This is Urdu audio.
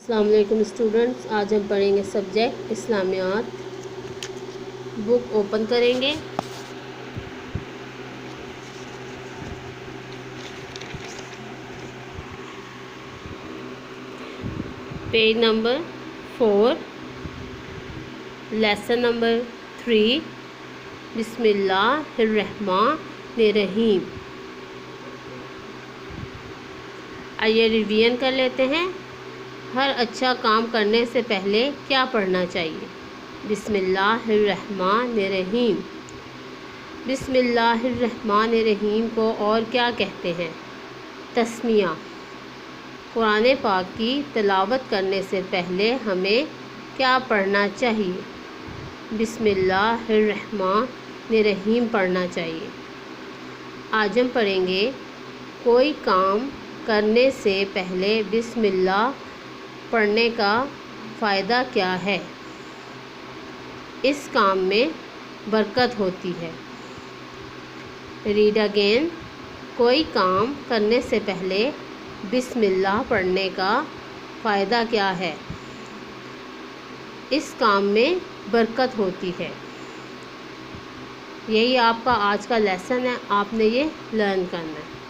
السلام علیکم اسٹوڈنٹس، آج ہم پڑھیں گے سبجیکٹ اسلامیات۔ بک اوپن کریں گے۔ پیج نمبر 4، لیسن نمبر 3، بسم اللہ الرحمن الرحیم۔ آئیے ریویژن کر لیتے ہیں۔ ہر اچھا کام کرنے سے پہلے کیا پڑھنا چاہیے؟ بسم اللہ الرحمن الرحیم۔ بسم اللہ الرحمن الرحیم کو اور کیا کہتے ہیں؟ تسمیہ۔ قرآن پاک کی تلاوت کرنے سے پہلے ہمیں کیا پڑھنا چاہیے؟ بسم اللہ الرحمن الرحیم پڑھنا چاہیے۔ آج ہم پڑھیں گے کوئی کام کرنے سے پہلے بسم اللہ پڑھنے کا فائدہ کیا ہے؟ اس کام میں برکت ہوتی ہے۔ Read again. کوئی کام کرنے سے پہلے بسم اللہ پڑھنے کا فائدہ کیا ہے؟ اس کام میں برکت ہوتی ہے۔ یہی آپ کا آج کا لیسن ہے، آپ نے یہ لرن کرنا ہے۔